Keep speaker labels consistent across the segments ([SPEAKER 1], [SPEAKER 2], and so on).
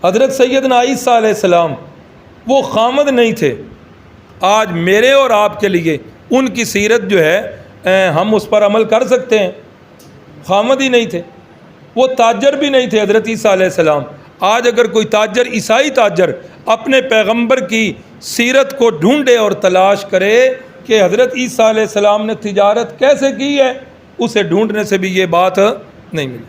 [SPEAKER 1] حضرت سیدنا عیسیٰ علیہ السلام وہ خامد نہیں تھے. آج میرے اور آپ کے لیے ان کی سیرت جو ہے ہم اس پر عمل کر سکتے ہیں. خامد ہی نہیں تھے, وہ تاجر بھی نہیں تھے حضرت عیسیٰ علیہ السلام. آج اگر کوئی تاجر, عیسائی تاجر, اپنے پیغمبر کی سیرت کو ڈھونڈے اور تلاش کرے کہ حضرت عیسیٰ علیہ السلام نے تجارت کیسے کی ہے, اسے ڈھونڈنے سے بھی یہ بات نہیں ملی.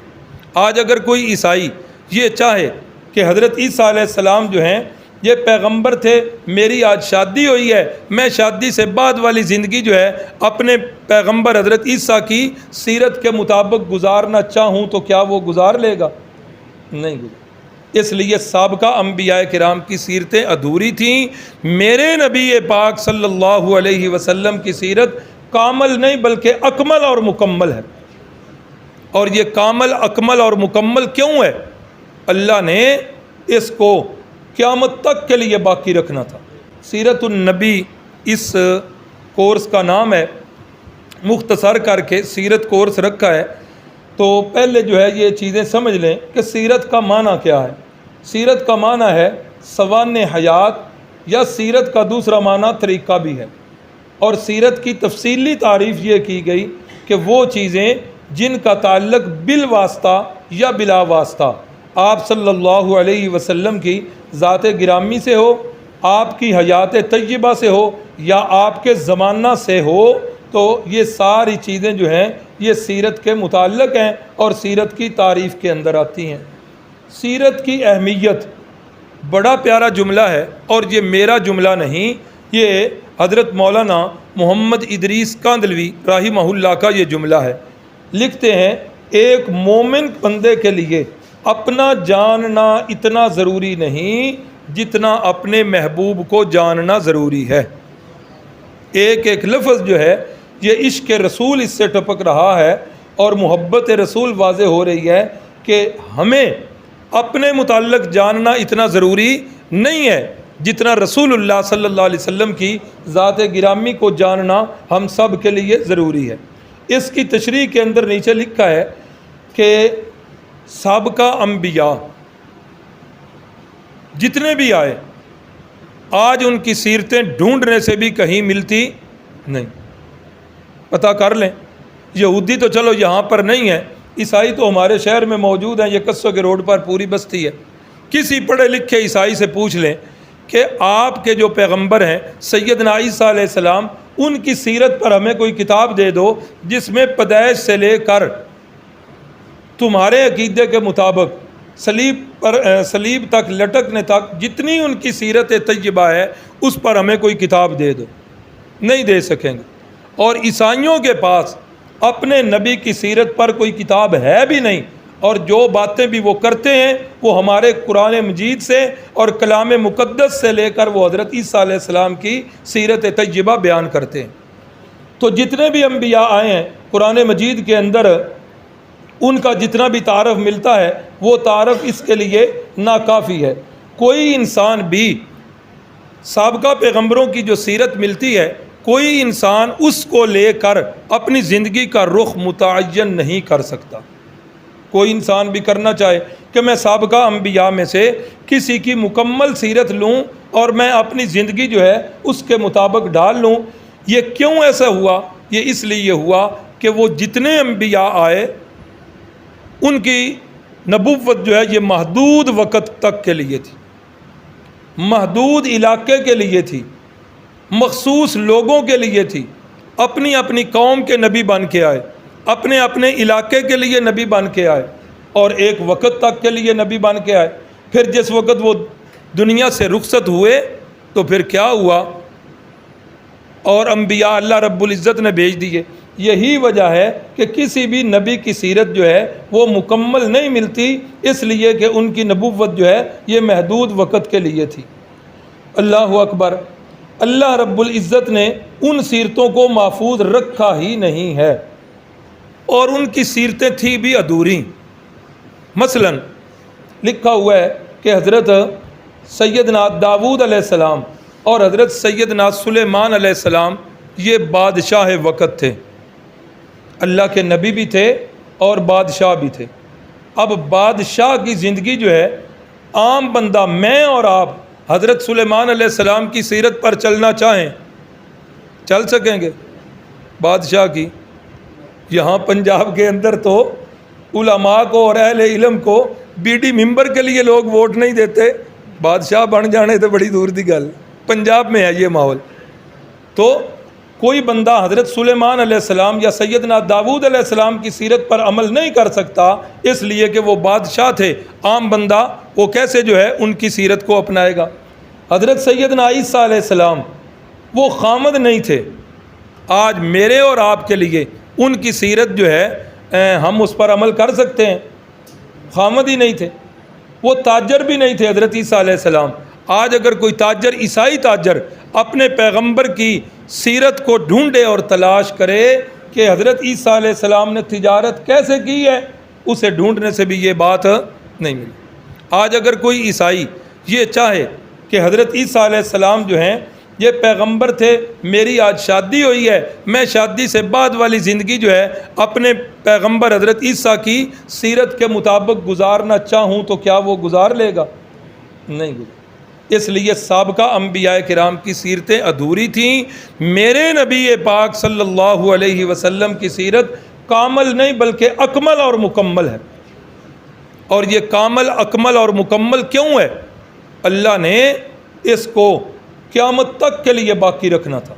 [SPEAKER 1] آج اگر کوئی عیسائی یہ چاہے کہ حضرت عیسیٰ علیہ السلام جو ہیں یہ پیغمبر تھے, میری آج شادی ہوئی ہے, میں شادی سے بعد والی زندگی جو ہے اپنے پیغمبر حضرت عیسیٰ کی سیرت کے مطابق گزارنا چاہوں تو کیا وہ گزار لے گا؟ نہیں گزار. اس لیے سابقہ انبیاء کرام کی سیرتیں ادھوری تھیں. میرے نبی پاک صلی اللہ علیہ وسلم کی سیرت کامل نہیں بلکہ اکمل اور مکمل ہے. اور یہ کامل, اکمل اور مکمل کیوں ہے؟ اللہ نے اس کو قیامت تک کے لیے باقی رکھنا تھا. سیرت النبی اس کورس کا نام ہے. مختصر کر کے سیرت کورس رکھا ہے. تو پہلے جو ہے یہ چیزیں سمجھ لیں کہ سیرت کا معنی کیا ہے. سیرت کا معنی ہے سوانح حیات, یا سیرت کا دوسرا معنی طریقہ بھی ہے. اور سیرت کی تفصیلی تعریف یہ کی گئی کہ وہ چیزیں جن کا تعلق بالواسطہ یا بلا واسطہ آپ صلی اللہ علیہ وسلم کی ذات گرامی سے ہو, آپ کی حیات طیبہ سے ہو, یا آپ کے زمانہ سے ہو, تو یہ ساری چیزیں جو ہیں یہ سیرت کے متعلق ہیں اور سیرت کی تعریف کے اندر آتی ہیں. سیرت کی اہمیت, بڑا پیارا جملہ ہے, اور یہ میرا جملہ نہیں, یہ حضرت مولانا محمد ادریس کاندھلوی رحمہ اللہ کا یہ جملہ ہے. لکھتے ہیں ایک مومن بندے کے لیے اپنا جاننا اتنا ضروری نہیں جتنا اپنے محبوب کو جاننا ضروری ہے. ایک ایک لفظ جو ہے یہ عشق رسول اس سے ٹپک رہا ہے اور محبت رسول واضح ہو رہی ہے کہ ہمیں اپنے متعلق جاننا اتنا ضروری نہیں ہے جتنا رسول اللہ صلی اللہ علیہ وسلم کی ذات گرامی کو جاننا ہم سب کے لیے ضروری ہے. اس کی تشریح کے اندر نیچے لکھا ہے کہ سابقہ انبیاء جتنے بھی آئے آج ان کی سیرتیں ڈھونڈنے سے بھی کہیں ملتی نہیں. پتہ کر لیں. یہودی تو چلو یہاں پر نہیں ہے, عیسائی تو ہمارے شہر میں موجود ہیں, یہ قصوں کے روڈ پر پوری بستی ہے. کسی پڑھے لکھے عیسائی سے پوچھ لیں کہ آپ کے جو پیغمبر ہیں سیدنا عیسیٰ علیہ السلام, ان کی سیرت پر ہمیں کوئی کتاب دے دو جس میں پیدائش سے لے کر تمہارے عقیدے کے مطابق صلیب تک لٹکنے تک جتنی ان کی سیرت طیبہ ہے اس پر ہمیں کوئی کتاب دے دو. نہیں دے سکیں گے. اور عیسائیوں کے پاس اپنے نبی کی سیرت پر کوئی کتاب ہے بھی نہیں, اور جو باتیں بھی وہ کرتے ہیں وہ ہمارے قرآن مجید سے اور کلام مقدس سے لے کر وہ حضرت عیسیٰ علیہ السلام کی سیرت طیبہ بیان کرتے ہیں. تو جتنے بھی انبیاء آئے ہیں قرآن مجید کے اندر ان کا جتنا بھی تعارف ملتا ہے وہ تعارف اس کے لیے ناکافی ہے. کوئی انسان بھی سابقہ پیغمبروں کی جو سیرت ملتی ہے, کوئی انسان اس کو لے کر اپنی زندگی کا رخ متعین نہیں کر سکتا. کوئی انسان بھی کرنا چاہے کہ میں سابقہ انبیاء میں سے کسی کی مکمل سیرت لوں اور میں اپنی زندگی جو ہے اس کے مطابق ڈال لوں. یہ کیوں ایسا ہوا؟ یہ اس لیے ہوا کہ وہ جتنے انبیاء آئے ان کی نبوت جو ہے یہ محدود وقت تک کے لیے تھی, محدود علاقے کے لیے تھی, مخصوص لوگوں کے لیے تھی. اپنی اپنی قوم کے نبی بن کے آئے, اپنے اپنے علاقے کے لیے نبی بن کے آئے, اور ایک وقت تک کے لیے نبی بن کے آئے. پھر جس وقت وہ دنیا سے رخصت ہوئے تو پھر کیا ہوا؟ اور انبیاء اللہ رب العزت نے بھیج دیے. یہی وجہ ہے کہ کسی بھی نبی کی سیرت جو ہے وہ مکمل نہیں ملتی, اس لیے کہ ان کی نبوت جو ہے یہ محدود وقت کے لیے تھی. اللہ اکبر. اللہ رب العزت نے ان سیرتوں کو محفوظ رکھا ہی نہیں ہے, اور ان کی سیرتیں تھیں بھی ادھوری. مثلا لکھا ہوا ہے کہ حضرت سیدنا داؤد علیہ السلام اور حضرت سیدنا سلیمان علیہ السلام یہ بادشاہ وقت تھے. اللہ کے نبی بھی تھے اور بادشاہ بھی تھے. اب بادشاہ کی زندگی جو ہے عام بندہ میں اور آپ حضرت سلیمان علیہ السلام کی سیرت پر چلنا چاہیں چل سکیں گے؟ بادشاہ کی یہاں پنجاب کے اندر تو علماء کو اور اہل علم کو بی ڈی ممبر کے لیے لوگ ووٹ نہیں دیتے، بادشاہ بن جانے تو بڑی دور دی گل۔ پنجاب میں ہے یہ ماحول۔ تو کوئی بندہ حضرت سلیمان علیہ السلام یا سیدنا داؤد علیہ السلام کی سیرت پر عمل نہیں کر سکتا، اس لیے کہ وہ بادشاہ تھے۔ عام بندہ وہ کیسے جو ہے ان کی سیرت کو اپنائے گا؟ حضرت سیدنا عیسیٰ علیہ السلام وہ خامد نہیں تھے۔ آج میرے اور آپ کے لیے ان کی سیرت جو ہے ہم اس پر عمل کر سکتے ہیں۔ خامد ہی نہیں تھے، وہ تاجر بھی نہیں تھے حضرت عیسیٰ علیہ السلام۔ آج اگر کوئی تاجر، عیسائی تاجر، اپنے پیغمبر کی سیرت کو ڈھونڈے اور تلاش کرے کہ حضرت عیسیٰ علیہ السلام نے تجارت کیسے کی ہے، اسے ڈھونڈنے سے بھی یہ بات نہیں ملی۔ آج اگر کوئی عیسائی یہ چاہے کہ حضرت عیسیٰ علیہ السلام جو ہیں یہ پیغمبر تھے، میری آج شادی ہوئی ہے، میں شادی سے بعد والی زندگی جو ہے اپنے پیغمبر حضرت عیسیٰ کی سیرت کے مطابق گزارنا چاہوں تو کیا وہ گزار لے گا؟ نہیں گزار۔ اس لیے سابقہ انبیاء کرام کی سیرتیں ادھوری تھیں۔ میرے نبی پاک صلی اللہ علیہ وسلم کی سیرت کامل نہیں بلکہ اکمل اور مکمل ہے۔ اور یہ کامل، اکمل اور مکمل کیوں ہے؟ اللہ نے اس کو قیامت تک کے لیے باقی رکھنا تھا۔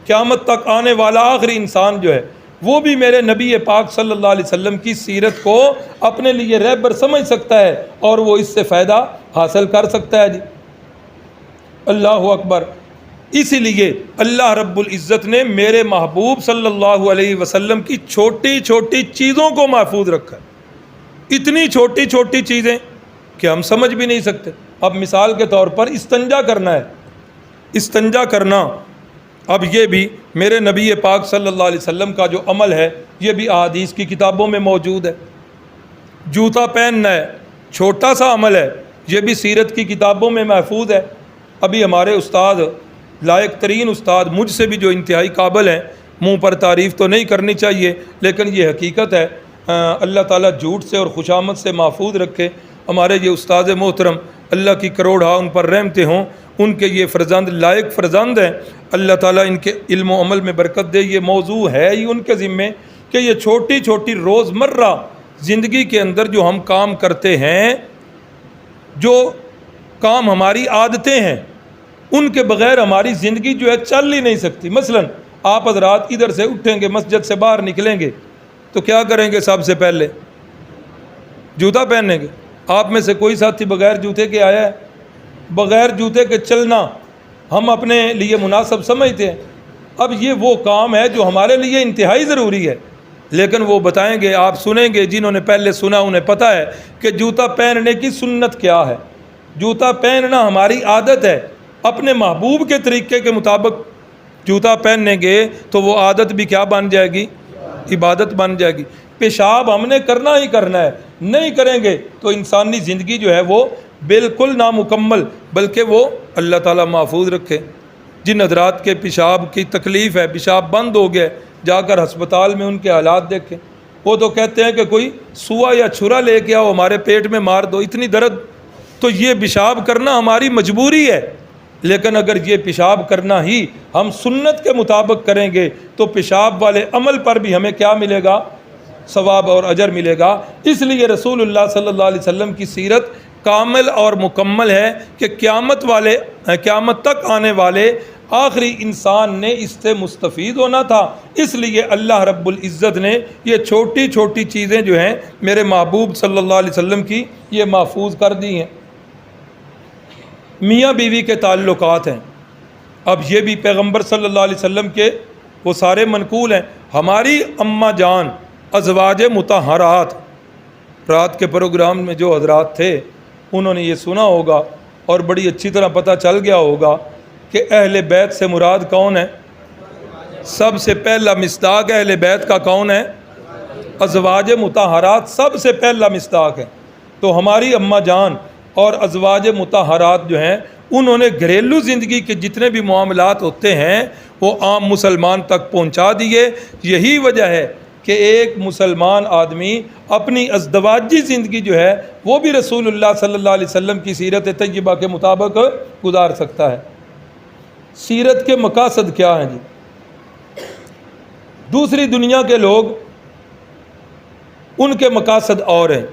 [SPEAKER 1] قیامت تک آنے والا آخری انسان جو ہے وہ بھی میرے نبی پاک صلی اللہ علیہ وسلم کی سیرت کو اپنے لیے رہبر سمجھ سکتا ہے اور وہ اس سے فائدہ حاصل کر سکتا ہے۔ جی اللہ اکبر۔ اسی لیے اللہ رب العزت نے میرے محبوب صلی اللہ علیہ وسلم کی چھوٹی چھوٹی چیزوں کو محفوظ رکھا ہے۔ اتنی چھوٹی چھوٹی چیزیں کہ ہم سمجھ بھی نہیں سکتے۔ اب مثال کے طور پر استنجا کرنا ہے، استنجا کرنا، اب یہ بھی میرے نبی پاک صلی اللہ علیہ وسلم کا جو عمل ہے یہ بھی احادیث کی کتابوں میں موجود ہے۔ جوتا پہننا ہے، چھوٹا سا عمل ہے، یہ بھی سیرت کی کتابوں میں محفوظ ہے۔ ابھی ہمارے استاد، لائق ترین استاد، مجھ سے بھی جو انتہائی قابل ہیں، منہ پر تعریف تو نہیں کرنی چاہیے لیکن یہ حقیقت ہے، اللہ تعالیٰ جھوٹ سے اور خوشامد سے محفوظ رکھے۔ ہمارے یہ استاد محترم، اللہ کی کروڑ ہاں ان پر رحمتیں ہوں، ان کے یہ فرزند لائق فرزند ہیں، اللہ تعالیٰ ان کے علم و عمل میں برکت دے۔ یہ موضوع ہے ہی ان کے ذمے کہ یہ چھوٹی چھوٹی روزمرہ زندگی کے اندر جو ہم کام کرتے ہیں، جو کام ہماری عادتیں ہیں، ان کے بغیر ہماری زندگی جو ہے چل ہی نہیں سکتی۔ مثلا آپ حضرات ادھر سے اٹھیں گے، مسجد سے باہر نکلیں گے تو کیا کریں گے؟ سب سے پہلے جوتا پہنیں گے۔ آپ میں سے کوئی ساتھی بغیر جوتے کے آیا ہے؟ بغیر جوتے کے چلنا ہم اپنے لیے مناسب سمجھتے ہیں۔ اب یہ وہ کام ہے جو ہمارے لیے انتہائی ضروری ہے، لیکن وہ بتائیں گے، آپ سنیں گے، جنہوں نے پہلے سنا انہیں پتہ ہے کہ جوتا پہننے کی سنت کیا ہے۔ جوتا پہننا ہماری عادت ہے، اپنے محبوب کے طریقے کے مطابق جوتا پہنیں گے تو وہ عادت بھی کیا بن جائے گی؟ عبادت بن جائے گی۔ پیشاب ہم نے کرنا ہی کرنا ہے، نہیں کریں گے تو انسانی زندگی جو ہے وہ بالکل نامکمل، بلکہ وہ اللہ تعالیٰ محفوظ رکھے۔ جن حضرات کے پیشاب کی تکلیف ہے، پیشاب بند ہو گیا، جا کر ہسپتال میں ان کے حالات دیکھیں، وہ تو کہتے ہیں کہ کوئی سوا یا چھرا لے کے آؤ ہمارے پیٹ میں مار دو، اتنی درد۔ تو یہ پیشاب کرنا ہماری مجبوری ہے، لیکن اگر یہ پیشاب کرنا ہی ہم سنت کے مطابق کریں گے تو پیشاب والے عمل پر بھی ہمیں کیا ملے گا؟ ثواب اور اجر ملے گا۔ اس لیے رسول اللہ صلی اللہ علیہ وسلم کی سیرت کامل اور مکمل ہے کہ قیامت تک آنے والے آخری انسان نے اس سے مستفید ہونا تھا۔ اس لیے اللہ رب العزت نے یہ چھوٹی چھوٹی چیزیں جو ہیں میرے محبوب صلی اللہ علیہ وسلم کی یہ محفوظ کر دی ہیں۔ میاں بیوی کے تعلقات ہیں، اب یہ بھی پیغمبر صلی اللہ علیہ وسلم کے وہ سارے منقول ہیں۔ ہماری اماں جان ازواج مطہرات، رات کے پروگرام میں جو حضرات تھے انہوں نے یہ سنا ہوگا اور بڑی اچھی طرح پتہ چل گیا ہوگا کہ اہل بیت سے مراد کون ہے؟ سب سے پہلا مصداق اہل بیت کا کون ہے؟ ازواج مطہرات سب سے پہلا مصداق ہے۔ تو ہماری اماں جان اور ازواج مطہرات جو ہیں انہوں نے گھریلو زندگی کے جتنے بھی معاملات ہوتے ہیں وہ عام مسلمان تک پہنچا دیے۔ یہی وجہ ہے کہ ایک مسلمان آدمی اپنی ازدواجی زندگی جو ہے وہ بھی رسول اللہ صلی اللہ علیہ وسلم کی سیرت طیبہ کے مطابق گزار سکتا ہے۔ سیرت کے مقاصد کیا ہیں جی؟ دوسری دنیا کے لوگ ان کے مقاصد اور ہیں،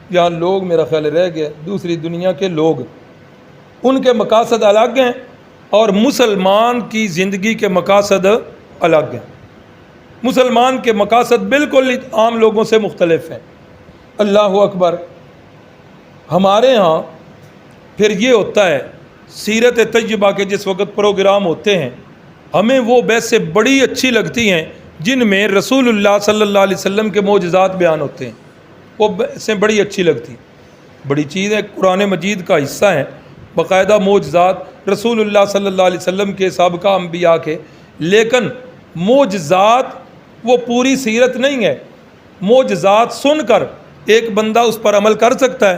[SPEAKER 1] یہاں لوگ میرا خیال رہ گیا، دوسری دنیا کے لوگ ان کے مقاصد الگ ہیں اور مسلمان کی زندگی کے مقاصد الگ ہیں۔ مسلمان کے مقاصد بالکل عام لوگوں سے مختلف ہیں۔ اللہ اکبر۔ ہمارے ہاں پھر یہ ہوتا ہے، سیرت طیبہ کے جس وقت پروگرام ہوتے ہیں ہمیں وہ بحثیں بڑی اچھی لگتی ہیں جن میں رسول اللہ صلی اللہ علیہ وسلم کے معجزات بیان ہوتے ہیں، وہ بحثیں بڑی اچھی لگتی ہیں۔ بڑی چیز ہے، قرآن مجید کا حصہ ہیں باقاعدہ معجزات رسول اللہ صلی اللہ علیہ وسلم کے سابقہ انبیاء کے، لیکن معجزات وہ پوری سیرت نہیں ہے۔ معجزات سن کر ایک بندہ اس پر عمل کر سکتا ہے۔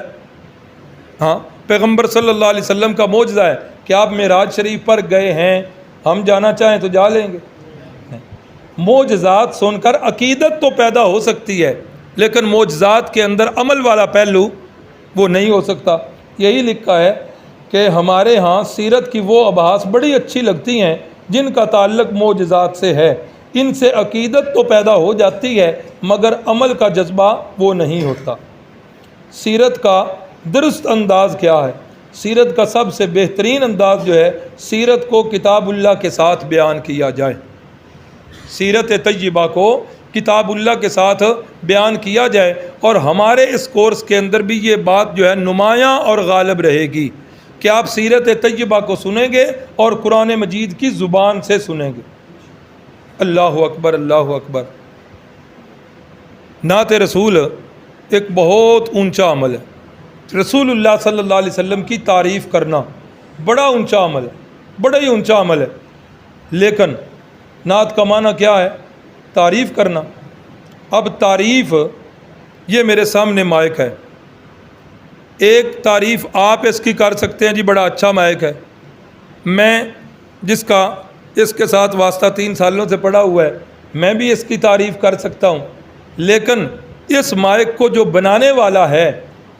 [SPEAKER 1] ہاں، پیغمبر صلی اللہ علیہ وسلم کا معجزہ ہے کہ آپ معراج شریف پر گئے ہیں، ہم جانا چاہیں تو جا لیں گے۔ معجزات سن کر عقیدت تو پیدا ہو سکتی ہے لیکن معجزات کے اندر عمل والا پہلو وہ نہیں ہو سکتا۔ یہی لکھا ہے کہ ہمارے ہاں سیرت کی وہ ابحاث بڑی اچھی لگتی ہیں جن کا تعلق معجزات سے ہے، ان سے عقیدت تو پیدا ہو جاتی ہے مگر عمل کا جذبہ وہ نہیں ہوتا۔ سیرت کا درست انداز کیا ہے؟ سیرت کا سب سے بہترین انداز جو ہے سیرت کو کتاب اللہ کے ساتھ بیان کیا جائے۔ سیرت طیبہ کو کتاب اللہ کے ساتھ بیان کیا جائے، اور ہمارے اس کورس کے اندر بھی یہ بات جو ہے نمایاں اور غالب رہے گی کہ آپ سیرت طیبہ کو سنیں گے اور قرآن مجید کی زبان سے سنیں گے۔ اللہ اکبر، اللہ اکبر۔ نعت رسول ایک بہت اونچا عمل ہے۔ رسول اللہ صلی اللہ علیہ وسلم کی تعریف کرنا بڑا اونچا عمل ہے، بڑا ہی اونچا عمل ہے، لیکن نعت کا معنی کیا ہے؟ تعریف کرنا۔ اب تعریف، یہ میرے سامنے مائک ہے، ایک تعریف آپ اس کی کر سکتے ہیں، جی بڑا اچھا مائک ہے، میں جس کا اس کے ساتھ واسطہ 3 سالوں سے پڑا ہوا ہے میں بھی اس کی تعریف کر سکتا ہوں، لیکن اس مائک کو جو بنانے والا ہے،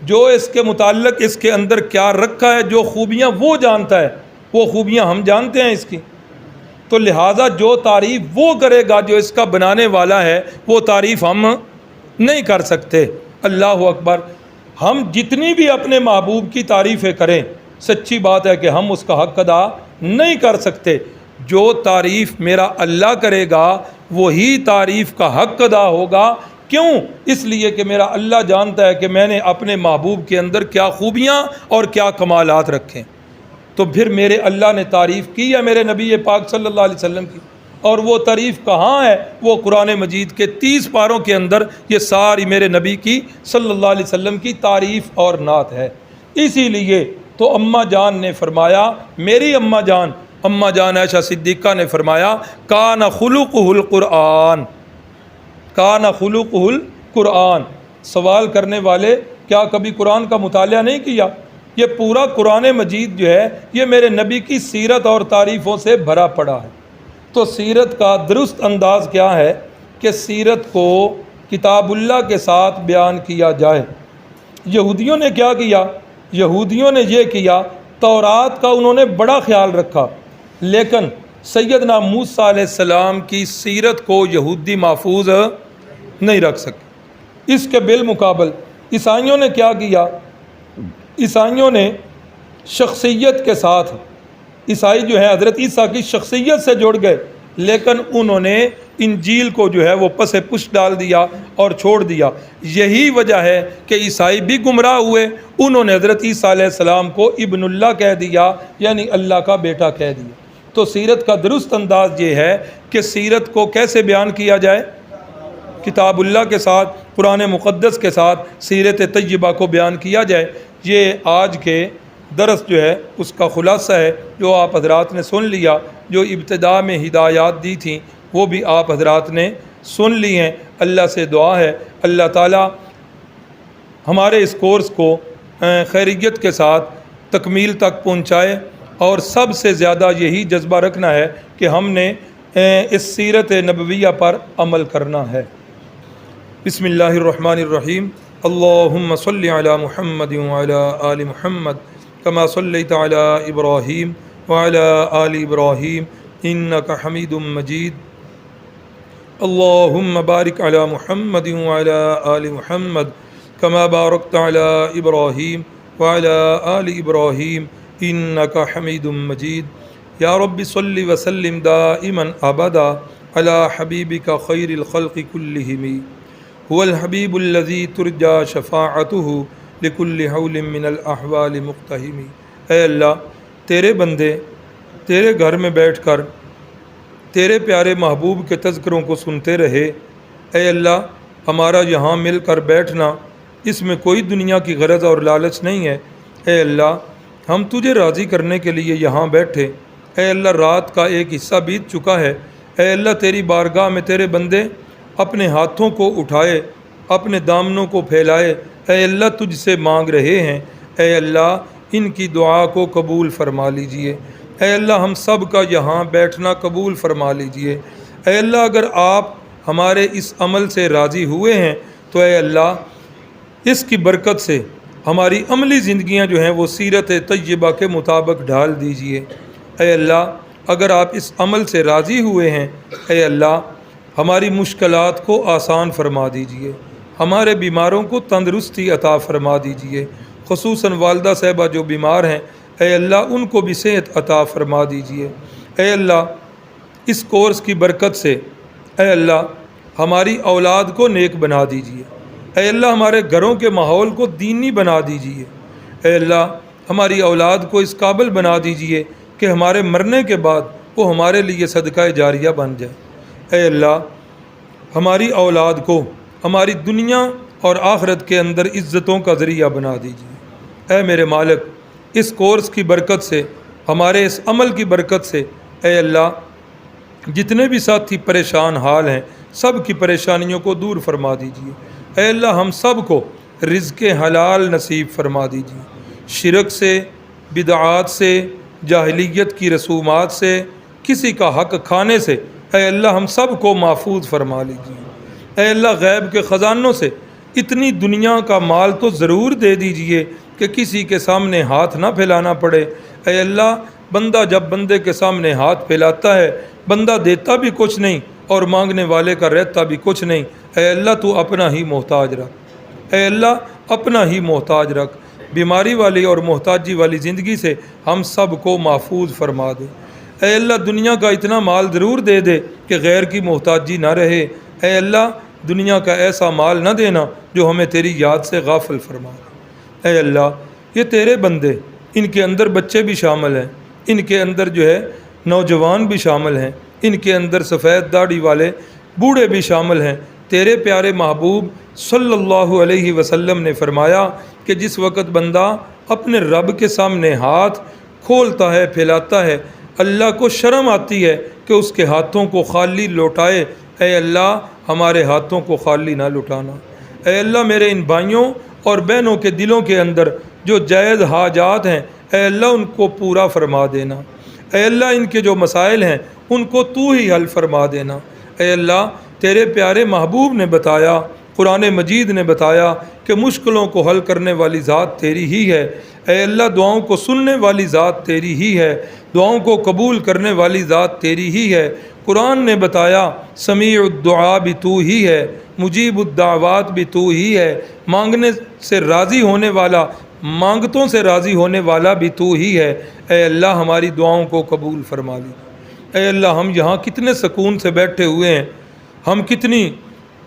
[SPEAKER 1] جو اس کے متعلق اس کے اندر کیا رکھا ہے، جو خوبیاں وہ جانتا ہے، وہ خوبیاں ہم جانتے ہیں اس کی، تو لہٰذا جو تعریف وہ کرے گا جو اس کا بنانے والا ہے وہ تعریف ہم نہیں کر سکتے۔ اللہ اکبر۔ ہم جتنی بھی اپنے محبوب کی تعریفیں کریں، سچی بات ہے کہ ہم اس کا حق ادا نہیں کر سکتے۔ جو تعریف میرا اللہ کرے گا وہی تعریف کا حق ادا ہوگا۔ کیوں؟ اس لیے کہ میرا اللہ جانتا ہے کہ میں نے اپنے محبوب کے اندر کیا خوبیاں اور کیا کمالات رکھیں، تو پھر میرے اللہ نے تعریف کی ہے میرے نبی پاک صلی اللہ علیہ وسلم کی، اور وہ تعریف کہاں ہے؟ وہ قرآن مجید کے 30 پاروں کے اندر یہ ساری میرے نبی کی صلی اللہ علیہ وسلم کی تعریف اور نعت ہے۔ اسی لیے تو اماں جان نے فرمایا، میری اماں جان عائشہ صدیقہ نے فرمایا، کان خلقہ القرآن، کان خلقہ القرآن۔ سوال کرنے والے، کیا کبھی قرآن کا مطالعہ نہیں کیا؟ یہ پورا قرآن مجید جو ہے یہ میرے نبی کی سیرت اور تعریفوں سے بھرا پڑا ہے۔ تو سیرت کا درست انداز کیا ہے کہ سیرت کو کتاب اللہ کے ساتھ بیان کیا جائے۔ یہودیوں نے کیا کیا؟ یہودیوں نے یہ کیا، تورات کا انہوں نے بڑا خیال رکھا، لیکن سیدنا موسیٰ علیہ السلام کی سیرت کو یہودی محفوظ نہیں رکھ سکے۔ اس کے بالمقابل عیسائیوں نے کیا کیا؟ عیسائیوں نے شخصیت کے ساتھ، عیسائی جو ہے حضرت عیسیٰ کی شخصیت سے جڑ گئے، لیکن انہوں نے انجیل کو جو ہے وہ پس پش ڈال دیا اور چھوڑ دیا۔ یہی وجہ ہے کہ عیسائی بھی گمراہ ہوئے، انہوں نے حضرت عیسیٰ علیہ السلام کو ابن اللہ کہہ دیا، یعنی اللہ کا بیٹا کہہ دیا۔ تو سیرت کا درست انداز یہ ہے کہ سیرت کو کیسے بیان کیا جائے؟ کتاب اللہ کے ساتھ، قرآن مقدس کے ساتھ سیرت طیبہ کو بیان کیا جائے۔ یہ آج کے درس جو ہے اس کا خلاصہ ہے، جو آپ حضرات نے سن لیا، جو ابتدا میں ہدایات دی تھیں وہ بھی آپ حضرات نے سن لی ہیں۔ اللہ سے دعا ہے اللہ تعالیٰ ہمارے اس کورس کو خیریت کے ساتھ تکمیل تک پہنچائے، اور سب سے زیادہ یہی جذبہ رکھنا ہے کہ ہم نے اس سیرت نبویہ پر عمل کرنا ہے۔ بسم اللہ الرحمن الرحیم اللہم صلی علی محمد وعلی آل محمد کما صلیت علی ابراہیم وعلی آل ابراہیم انک حمید مجید اللہم بارک علی محمد وعلی آل محمد کما بارکت علی ابراہیم وعلی آل ابراہیم انک حمید مجید یا رب صلی وسلم دائما ابدا علی حبیبک خیر الخلق کلہم هو الحبیب الذی ترجى شفاعته لكل حول من الاحوال مقتحم۔ اے اللہ تیرے بندے تیرے گھر میں بیٹھ کر تیرے پیارے محبوب کے تذکروں کو سنتے رہے۔ اے اللہ ہمارا یہاں مل کر بیٹھنا اس میں کوئی دنیا کی غرض اور لالچ نہیں ہے۔ اے اللہ ہم تجھے راضی کرنے کے لیے یہاں بیٹھے۔ اے اللہ رات کا ایک حصہ بیت چکا ہے۔ اے اللہ تیری بارگاہ میں تیرے بندے اپنے ہاتھوں کو اٹھائے، اپنے دامنوں کو پھیلائے اے اللہ تجھ سے مانگ رہے ہیں۔ اے اللہ ان کی دعا کو قبول فرما لیجئے۔ اے اللہ ہم سب کا یہاں بیٹھنا قبول فرما لیجئے۔ اے اللہ اگر آپ ہمارے اس عمل سے راضی ہوئے ہیں تو اے اللہ اس کی برکت سے ہماری عملی زندگیاں جو ہیں وہ سیرت طیبہ کے مطابق ڈھال دیجئے۔ اے اللہ اگر آپ اس عمل سے راضی ہوئے ہیں اے اللہ ہماری مشکلات کو آسان فرما دیجئے، ہمارے بیماروں کو تندرستی عطا فرما دیجئے، خصوصاً والدہ صاحبہ جو بیمار ہیں اے اللہ ان کو بھی صحت عطا فرما دیجئے۔ اے اللہ اس کورس کی برکت سے اے اللہ ہماری اولاد کو نیک بنا دیجئے۔ اے اللہ ہمارے گھروں کے ماحول کو دینی بنا دیجئے۔ اے اللہ ہماری اولاد کو اس قابل بنا دیجئے کہ ہمارے مرنے کے بعد وہ ہمارے لیے صدقہ جاریہ بن جائے۔ اے اللہ ہماری اولاد کو ہماری دنیا اور آخرت کے اندر عزتوں کا ذریعہ بنا دیجیے۔ اے میرے مالک اس کورس کی برکت سے ہمارے اس عمل کی برکت سے اے اللہ جتنے بھی ساتھی پریشان حال ہیں سب کی پریشانیوں کو دور فرما دیجیے۔ اے اللہ ہم سب کو رزق حلال نصیب فرما دیجیے، شرک سے، بدعات سے، جاہلیت کی رسومات سے، کسی کا حق کھانے سے اے اللہ ہم سب کو محفوظ فرما لیجیے۔ اے اللہ غیب کے خزانوں سے اتنی دنیا کا مال تو ضرور دے دیجئے کہ کسی کے سامنے ہاتھ نہ پھیلانا پڑے۔ اے اللہ بندہ جب بندے کے سامنے ہاتھ پھیلاتا ہے بندہ دیتا بھی کچھ نہیں اور مانگنے والے کا رہتا بھی کچھ نہیں۔ اے اللہ تو اپنا ہی محتاج رکھ، اے اللہ اپنا ہی محتاج رکھ، بیماری والی اور محتاجی والی زندگی سے ہم سب کو محفوظ فرما دے۔ اے اللہ دنیا کا اتنا مال ضرور دے دے کہ غیر کی محتاجی نہ رہے۔ اے اللہ دنیا کا ایسا مال نہ دینا جو ہمیں تیری یاد سے غافل فرما دے۔ اے اللہ یہ تیرے بندے ان کے اندر بچے بھی شامل ہیں، ان کے اندر جو ہے نوجوان بھی شامل ہیں، ان کے اندر سفید داڑھی والے بوڑھے بھی شامل ہیں۔ تیرے پیارے محبوب صلی اللہ علیہ وسلم نے فرمایا کہ جس وقت بندہ اپنے رب کے سامنے ہاتھ کھولتا ہے پھیلاتا ہے اللہ کو شرم آتی ہے کہ اس کے ہاتھوں کو خالی لوٹائے۔ اے اللہ ہمارے ہاتھوں کو خالی نہ لٹانا۔ اے اللہ میرے ان بھائیوں اور بہنوں کے دلوں کے اندر جو جائز حاجات ہیں اے اللہ ان کو پورا فرما دینا۔ اے اللہ ان کے جو مسائل ہیں ان کو تو ہی حل فرما دینا۔ اے اللہ تیرے پیارے محبوب نے بتایا، قرآن مجید نے بتایا کہ مشکلوں کو حل کرنے والی ذات تیری ہی ہے۔ اے اللہ دعاؤں کو سننے والی ذات تیری ہی ہے، دعاؤں کو قبول کرنے والی ذات تیری ہی ہے۔ قرآن نے بتایا سمیع الدعا بھی تو ہی ہے، مجیب الدعوات بھی تو ہی ہے، مانگنے سے راضی ہونے والا، مانگتوں سے راضی ہونے والا بھی تو ہی ہے۔ اے اللہ ہماری دعاؤں کو قبول فرما لی۔ اے اللہ ہم یہاں کتنے سکون سے بیٹھے ہوئے ہیں، ہم کتنی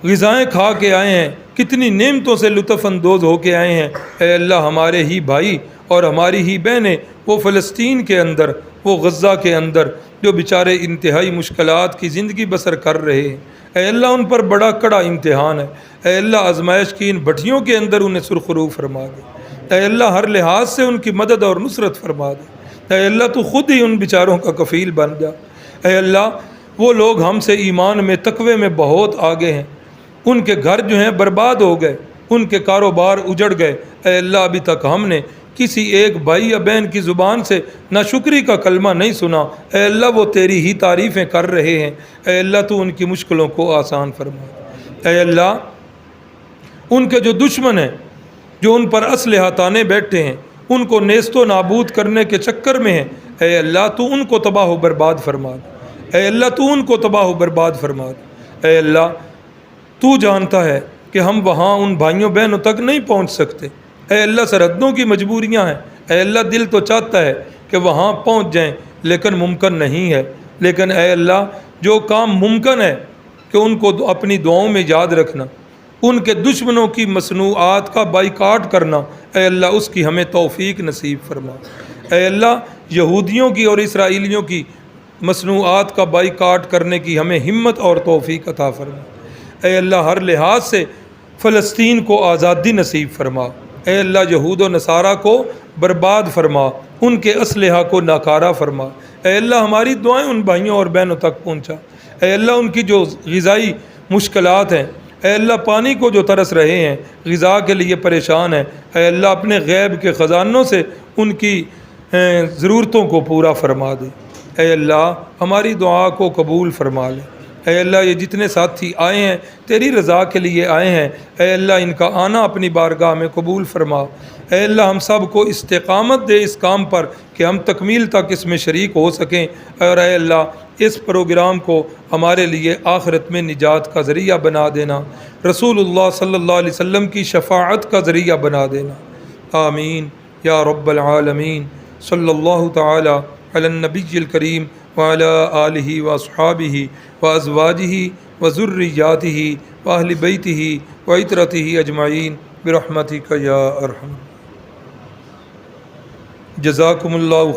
[SPEAKER 1] غذائیں کھا کے آئے ہیں، کتنی نعمتوں سے لطف اندوز ہو کے آئے ہیں۔ اے اللہ ہمارے ہی بھائی اور ہماری ہی بہنیں وہ فلسطین کے اندر، وہ غزہ کے اندر جو بیچارے انتہائی مشکلات کی زندگی بسر کر رہے ہیں، اے اللہ ان پر بڑا کڑا امتحان ہے۔ اے اللہ آزمائش کی ان بھٹیوں کے اندر انہیں سرخرو فرما دے۔ اے اللہ ہر لحاظ سے ان کی مدد اور نصرت فرما دے۔ اے اللہ تو خود ہی ان بیچاروں کا کفیل بن جا۔ اے اللہ وہ لوگ ہم سے ایمان میں تقوی میں بہت آگے ہیں، ان کے گھر جو ہیں برباد ہو گئے، ان کے کاروبار اجڑ گئے۔ اے اللہ ابھی تک ہم نے کسی ایک بھائی یا بہن کی زبان سے ناشکری کا کلمہ نہیں سنا۔ اے اللہ وہ تیری ہی تعریفیں کر رہے ہیں۔ اے اللہ تو ان کی مشکلوں کو آسان فرما۔ اے اللہ ان کے جو دشمن ہیں، جو ان پر اسلحہ تانے بیٹھے ہیں، ان کو نیست و نابود کرنے کے چکر میں ہیں، اے اللہ تو ان کو تباہ و برباد فرما دے، اے اللہ تو ان کو تباہ و برباد فرما دے، اے اللہ تو جانتا ہے کہ ہم وہاں ان بھائیوں بہنوں تک نہیں پہنچ سکتے، اے اللہ سرحدوں کی مجبوریاں ہیں، اے اللہ دل تو چاہتا ہے کہ وہاں پہنچ جائیں لیکن ممکن نہیں ہے، لیکن اے اللہ جو کام ممکن ہے کہ ان کو اپنی دعاؤں میں یاد رکھنا، ان کے دشمنوں کی مصنوعات کا بائیکاٹ کرنا، اے اللہ اس کی ہمیں توفیق نصیب فرما، اے اللہ یہودیوں کی اور اسرائیلیوں کی مصنوعات کا بائیکاٹ کرنے کی ہمیں ہمت اور توفیق عطا فرما، اے اللہ ہر لحاظ سے فلسطین کو آزادی نصیب فرما، اے اللہ یہود و نصارہ کو برباد فرما، ان کے اسلحہ کو ناکارہ فرما، اے اللہ ہماری دعائیں ان بھائیوں اور بہنوں تک پہنچا، اے اللہ ان کی جو غذائی مشکلات ہیں، اے اللہ پانی کو جو ترس رہے ہیں، غذا کے لیے پریشان ہیں، اے اللہ اپنے غیب کے خزانوں سے ان کی ضرورتوں کو پورا فرما دے، اے اللہ ہماری دعا کو قبول فرما لے، اے اللہ یہ جتنے ساتھی آئے ہیں تیری رضا کے لیے آئے ہیں، اے اللہ ان کا آنا اپنی بارگاہ میں قبول فرما، اے اللہ ہم سب کو استقامت دے اس کام پر کہ ہم تکمیل تک اس میں شریک ہو سکیں، اور اے اللہ اس پروگرام کو ہمارے لیے آخرت میں نجات کا ذریعہ بنا دینا، رسول اللہ صلی اللہ علیہ وسلم کی شفاعت کا ذریعہ بنا دینا، آمین یا رب العالمین، صلی اللہ تعالی علی النبی الکریم وعلی آلہ واصحابہ وازواجہ وذریاتہ واہل بیتہ وعترتہ اجمعین برحمتک یا ارحم۔ جزاکم اللہ